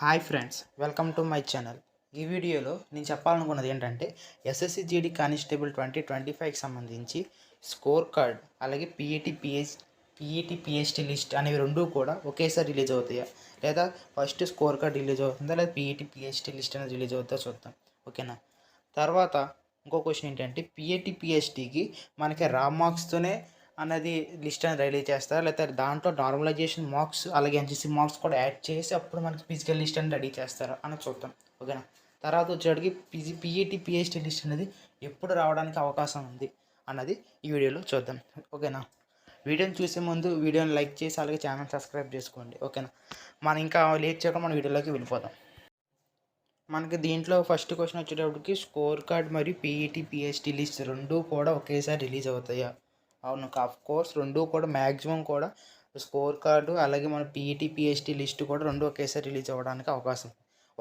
Hi friends, welcome to my channel. ఈ వీడియోలో నేను చెప్పాలనుకున్నది ఏంటంటే ఎస్ఎస్సి జీడీ కానిస్టేబుల్ 2025కి సంబంధించి స్కోర్ కార్డ్ అలాగే పీఈటీ పిఎస్టీ లిస్ట్ అనేవి రెండూ కూడా ఒకేసారి రిలీజ్ అవుతాయా, లేదా ఫస్ట్ స్కోర్ కార్డ్ రిలీజ్ అవుతుందా, లేదా పీఈటీ పిఎస్టీ లిస్ట్ అనేది రిలీజ్ అవుతుందా చూద్దాం. ఓకేనా. తర్వాత ఇంకో క్వశ్చన్ ఏంటంటే పీఈటీ పిఎస్టీకి మనకి రా మార్క్స్తోనే అన్నది లిస్ట్ అనేది రిలీజ్ చేస్తారు, లేకపోతే దాంట్లో నార్మలైజేషన్ మార్క్స్ అలాగే ఎన్సీసీ మార్క్స్ కూడా యాడ్ చేసి అప్పుడు మనకి ఫిజికల్ లిస్ట్ అనేది రెడీ చేస్తారు అని చూద్దాం. ఓకేనా. తర్వాత వచ్చేటికి పీఈటీ పిఎస్టీ లిస్ట్ అనేది ఎప్పుడు రావడానికి అవకాశం ఉంది అన్నది ఈ వీడియోలో చూద్దాం. ఓకేనా. వీడియోని చూసే ముందు వీడియోని లైక్ చేసి అలాగే ఛానల్ సబ్స్క్రైబ్ చేసుకోండి. ఓకేనా. మనం ఇంకా లేట్ చేయకుండా మన వీడియోలోకి వెళ్ళిపోదాం. మనకి దీంట్లో ఫస్ట్ క్వశ్చన్ వచ్చేటప్పటికి స్కోర్ కార్డ్ మరియు పీఈటీ పిఎస్టీ లిస్ట్ రెండూ కూడా ఒకేసారి రిలీజ్ అవుతాయా? అవును, ఆఫ్ కోర్స్ రెండు కూడా మ్యాక్సిమం కూడా స్కోర్ కార్డు అలాగే మన పీఈటీ పిఎస్టీ లిస్ట్ కూడా రెండు ఒకేసారి రిలీజ్ అవ్వడానికి అవకాశం.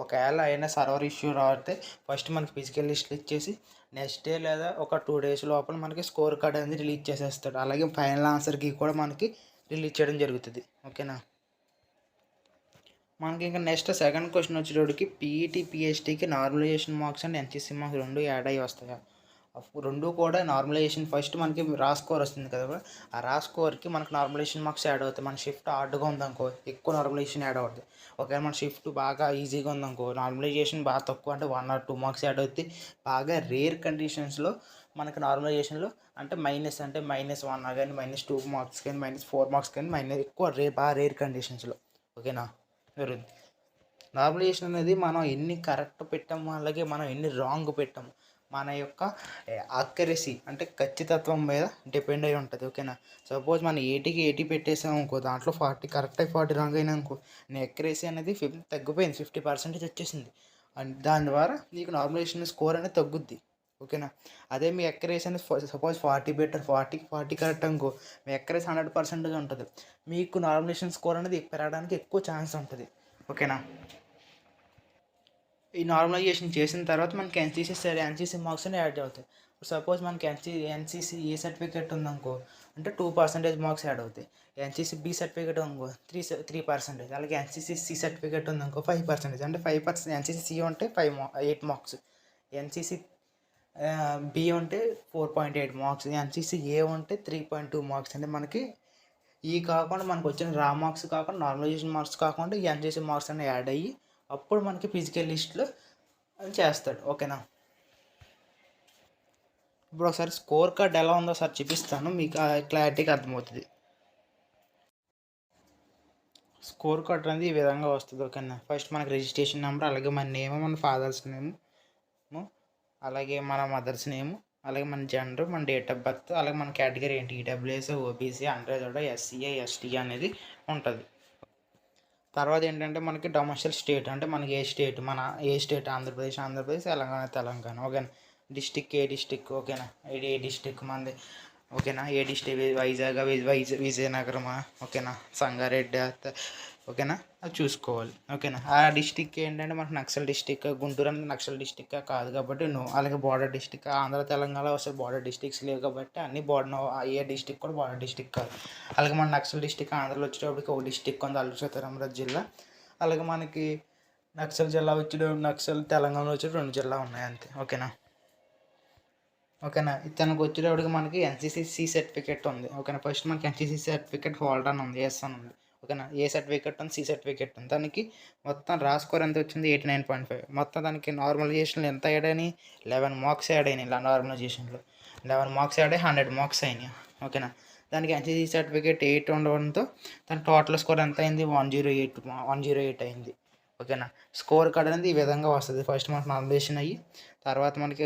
ఒకవేళ అయినా సర్వర్ ఇష్యూ రాస్తే ఫస్ట్ మనకి ఫిజికల్ లిస్ట్ ఇచ్చేసి నెక్స్ట్ డే లేదా ఒక 2 days లోపల మనకి స్కోర్ కార్డ్ అనేది రిలీజ్ చేసేస్తాడు. అలాగే ఫైనల్ ఆన్సర్కి కూడా మనకి రిలీజ్ చేయడం జరుగుతుంది. ఓకేనా. మనకి ఇంకా నెక్స్ట్ సెకండ్ క్వశ్చన్ వచ్చేటప్పటికి పీఈటీ పిఎస్టీకి normalisation marks and NCC marks రెండు యాడ్ అయ్యి వస్తాయా? రెండు కూడా నార్మలైజేషన్ ఫస్ట్ మనకి రా స్కోర్ వస్తుంది కదా, ఆ రా స్కోర్కి మనకి నార్మలైజేషన్ మార్క్స్ యాడ్ అవుతాయి. మన షిఫ్ట్ హార్డ్గా ఉందనుకో ఎక్కువ నార్మలైజేషన్ యాడ్ అవుతుంది. ఒకవేళ మన షిఫ్ట్ బాగా ఈజీగా ఉందనుకో నార్మలైజేషన్ బాగా తక్కువ అంటే 1 or 2 మార్క్స్ యాడ్ అవుతాయి. బాగా రేర్ కండిషన్స్లో మనకి నార్మలైజేషన్లో అంటే -1 కానీ -2 మార్క్స్ కానీ -4 మార్క్స్ కానీ ఎక్కువ బాగా రేర్ కండిషన్స్లో. ఓకేనా. జరుగుతుంది. నార్మలైజేషన్ అనేది మనం ఎన్ని కరెక్ట్ పెట్టాము అలాగే మనం ఎన్ని రాంగ్ పెట్టాము మన యొక్క అక్యురసీ అంటే ఖచ్చితత్వం మీద డిపెండ్ అయి ఉంటుంది. ఓకేనా. సపోజ్ మనం 80కి 80 పెట్టేసాం అనుకో, దాంట్లో 40 కరెక్ట్ అయి 40 రాంగ్ అయినా అనుకో, నీ అక్యురసీ అనేది తగ్గిపోయింది, 50% వచ్చేసింది. అండ్ దాని ద్వారా నీకు నార్మలైజేషన్ స్కోర్ అనేది తగ్గుద్ది. ఓకేనా. అదే మీ అక్యురసీ అనేది సపోజ్ 40 బెటర్ 40కి 40 కరెక్ట్ అనుకో, మీ అక్యురసీ 100% ఉంటుంది. మీకు నార్మలైజేషన్ స్కోర్ అనేది పెరగడానికి ఎక్కువ ఛాన్స్ ఉంటుంది. ఓకేనా. ఈ నార్మలైజేషన్ చేసిన తర్వాత మనకి ఎన్సీసీ మార్క్స్ అని యాడ్ అవుతాయి. సపోజ్ మనకి ఎన్సీసీ ఏ సర్టిఫికేట్ ఉందనుకో అంటే 2% మార్క్స్ యాడ్ అవుతాయి. ఎన్సీసీ బి సర్టిఫికేట్ ఉందనుకో 3%. అలాగే ఎన్సీసీ సి సర్టిఫికేట్ ఉందనుకో 5%. అంటే 5% ఎన్సీసీ సి ఉంటే 8 మార్క్స్, ఎన్సీసీ బి ఉంటే 4.8 మార్క్స్, ఎన్సీసీ ఏ ఉంటే 3.2 మార్క్స్. అంటే మనకి ఈ కాకుండా మనకు వచ్చిన రా మార్క్స్ కాకుండా నార్మలైజేషన్ మార్క్స్ కాకుండా ఈ ఎన్సీసీ మార్క్స్ అన్నీ యాడ్ అయ్యి అప్పుడు మనకి ఫిజికల్ లిస్ట్లో చేస్తాడు. ఓకేనా. ఇప్పుడు ఒకసారి స్కోర్ కార్డ్ ఎలా ఉందో ఒకసారి చూపిస్తాను, మీకు క్లారిటీగా అర్థమవుతుంది. స్కోర్ కార్డ్ అనేది ఈ విధంగా వస్తుంది. ఓకేనా. ఫస్ట్ మనకి రిజిస్ట్రేషన్ నెంబర్ అలాగే మన నేమ్, మన ఫాదర్స్ నేమ్, అలాగే మన మదర్స్ నేమ్, అలాగే మన జెండర్, మన డేట్ ఆఫ్ బర్త్, అలాగే మన కేటగిరీ ఏంటి, EWS, OBC, unreserved, SCA, ST అనేది ఉంటుంది. తర్వాత ఏంటంటే మనకి డొమెస్టిక్ స్టేట్ అంటే మనకి ఏ స్టేట్ ఆంధ్రప్రదేశ్, తెలంగాణ. ఓకేనా. డిస్టిక్ ఏ డిస్టిక్. ఓకేనా. ఏ డిస్టిక్ మంది. ఓకేనా. ఏ డిస్టిక్ విజయనగరమా, ఓకేనా, సంగారెడ్డి, ఓకేనా, అది చూసుకోవాలి. ఓకేనా. ఆ డిస్టిక్ ఏంటంటే మనకు నక్సల్ డిస్టిక్, గుంటూరు అనేది నక్సల్ డిస్టిక్ కాదు కాబట్టి నో. అలాగే బార్డర్ డిస్టిక్, ఆంధ్ర తెలంగాణ వస్తే బార్డర్ డిస్టిక్స్ లేవు కాబట్టి అన్ని ఏ డిస్టిక్ కూడా బార్డర్ డిస్టిక్ కాదు. అలాగే మన నక్సల్ డిస్టిక్ ఆంధ్రలో వచ్చేటప్పటికి ఒక డిస్టిక్ ఉంది, అల్లూరి సీతారామరాజు జిల్లా. అలాగే మనకి నక్సల్ జిల్లా నక్సల్ తెలంగాణలో వచ్చి 2 జిల్లా ఉన్నాయి అంతే. ఓకేనా. ఓకేనా. తనకు వచ్చేటప్పటికి మనకి ఎన్సీసీ సి సర్టిఫికేట్ ఉంది. ఓకేనా. ఫస్ట్ మనకి ఎన్సీసీ సర్టిఫికేట్ హోల్డర్ అని ఉంది, ఎస్ అని ఉంది. ఓకేనా. ఏ సర్టిఫికేట్ ఉంది, సి సర్టిఫికేట్ ఉంది. దానికి మొత్తం రా స్కోర్ ఎంత వచ్చింది, 89.5. మొత్తం దానికి నార్మలైజేషన్లో ఎంత యాడ్ అయినాయి, 11 మార్క్స్ యాడ్ అయినాయి. ఇలా నార్మలైజేషన్లో 11 మార్క్స్ యాడ్ అయ్యి 100 మార్క్స్ అయినాయి. ఓకేనా. దానికి ఎన్సీసీ సర్టిఫికేట్ 8 ఉండడంతో దాని టోటల్ స్కోర్ ఎంత అయింది, 108 అయింది. ఓకేనా. స్కోర్ కార్డ్ అనేది ఈ విధంగా వస్తుంది. ఫస్ట్ మనకు నార్మలైజేషన్ అయ్యి తర్వాత మనకి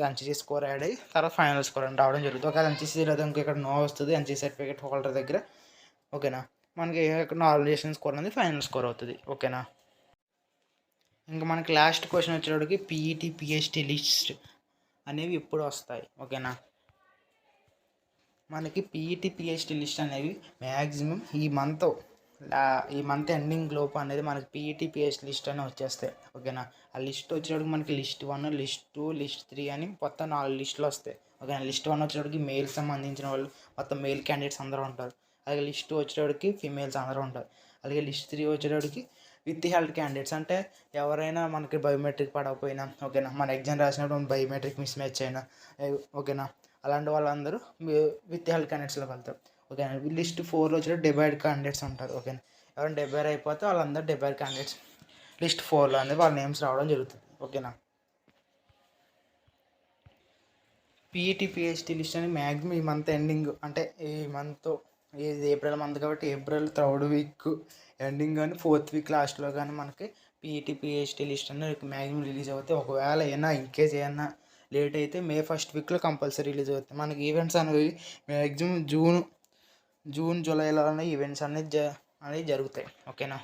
ఎన్సీసీ స్కోర్ యాడ్ అయ్యి తర్వాత ఫైనల్ స్కోర్ అని రావడం జరుగుతుంది. ఒకవేళ ఎన్సీసీ లేదా ఇక్కడ నో వస్తుంది ఎన్సీసీ సర్టిఫికేట్ హోల్డర్ దగ్గర. ఓకేనా. మనకి నార్మలైజేషన్ స్కోర్ అనేది ఫైనల్ స్కోర్ అవుతుంది. ఓకేనా. ఇంకా మనకి లాస్ట్ క్వశ్చన్ వచ్చేటప్పటికి పీఈటీ పిఎస్టీ లిస్ట్ అనేవి ఎప్పుడు వస్తాయి. ఓకేనా. మనకి పీఈటీ పిఎస్టీ లిస్ట్ అనేవి మ్యాక్సిమం ఈ మంత్ ఎండింగ్ లోపు అనేది మనకి పీఈటీ పిఎస్టీ లిస్ట్ అని వచ్చేస్తాయి. ఓకేనా. ఆ లిస్ట్ వచ్చేటప్పటికి మనకి లిస్ట్ 1, లిస్ట్ 2, లిస్ట్ 3 అని మొత్తం 4 లిస్టులు వస్తాయి. ఓకేనా. లిస్ట్ 1 వచ్చేటప్పటికి మేల్ సంబంధించిన వాళ్ళు మొత్తం మేల్ క్యాండిడేట్స్ అందరూ ఉంటారు. అలాగే లిస్ట్ 2 వచ్చేటప్పటికి ఫీమేల్స్ అందరూ ఉంటారు. అలాగే లిస్ట్ 3 వచ్చేటప్పటికి విత్ హెల్త్ క్యాండిడేట్స్ అంటే ఎవరైనా మనకి బయోమెట్రిక్ పడకపోయినా ఓకేనా, మన ఎగ్జామ్ రాసినప్పుడు బయోమెట్రిక్ మిస్ మ్యాచ్ అయినా ఓకేనా, అలాంటి వాళ్ళందరూ విత్ హెల్త్ క్యాండిడేట్స్లోకి వెళ్తారు. ఓకేనా, లిస్ట్ 4లో వచ్చి డిబైడ్ క్యాండిడేట్స్ ఉంటారు. ఓకేనా, ఎవరైనా డెబ్బై అయిపోతే వాళ్ళందరూ డిబైడ్ క్యాండిడేట్స్ లిస్ట్ 4లో అనేది వాళ్ళ నేమ్స్ రావడం జరుగుతుంది. ఓకేనా, పీఈటీ పిహెచ్డి లిస్ట్ అని మ్యాక్సిమం ఈ మంత్ ఎండింగ్ అంటే ఈ మంత్ ఇది ఏప్రిల్ మంత్ కాబట్టి ఏప్రిల్ 3rd వీక్ ఎండింగ్ కానీ 4th వీక్ లాస్ట్లో కానీ మనకి పీఈటీ పిహెచ్డి లిస్ట్ అనేది మ్యాక్సిమం రిలీజ్ అవుతాయి. ఒకవేళ ఏమైనా ఇన్కేస్ ఏమన్నా లేట్ అయితే మే 1st వీక్లో కంపల్సరీ రిలీజ్ అవుతాయి. మనకి ఈవెంట్స్ అనేవి మ్యాక్సిమం జూన్ జూలైలోనే ఈవెంట్స్ అనేది జరుగుతాయి. ఓకేనా,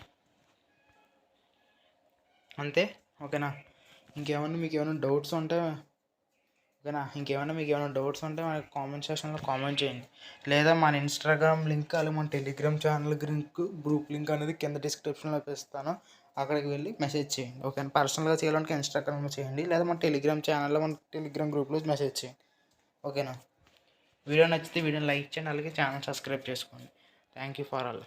అంతే. ఓకేనా, ఇంకేమన్నా మీకు ఏమైనా డౌట్స్ ఉంటే ఓకేనా, మీకు ఏమైనా డౌట్స్ ఉంటే మనకి కామెంట్ సెక్షన్లో కామెంట్ చేయండి, లేదా మన ఇన్స్టాగ్రామ్ లింక్ అలాగే మన Telegram channel link group link అనేది కింద డిస్క్రిప్షన్లో ఇస్తాను, అక్కడికి వెళ్ళి మెసేజ్ చేయండి. ఓకేనా, పర్సనల్గా చేయాలంటే ఇన్స్టాగ్రామ్లో చేయండి, లేదా మన టెలిగ్రామ్ ఛానల్లో మన టెలిగ్రామ్ గ్రూప్లో మెసేజ్ చేయండి. ఓకేనా, వీడియో నచ్చితే వీడియోని లైక్ చేయండి, అలాగే ఛానల్ సబ్స్క్రైబ్ చేసుకోండి. Thank you for all.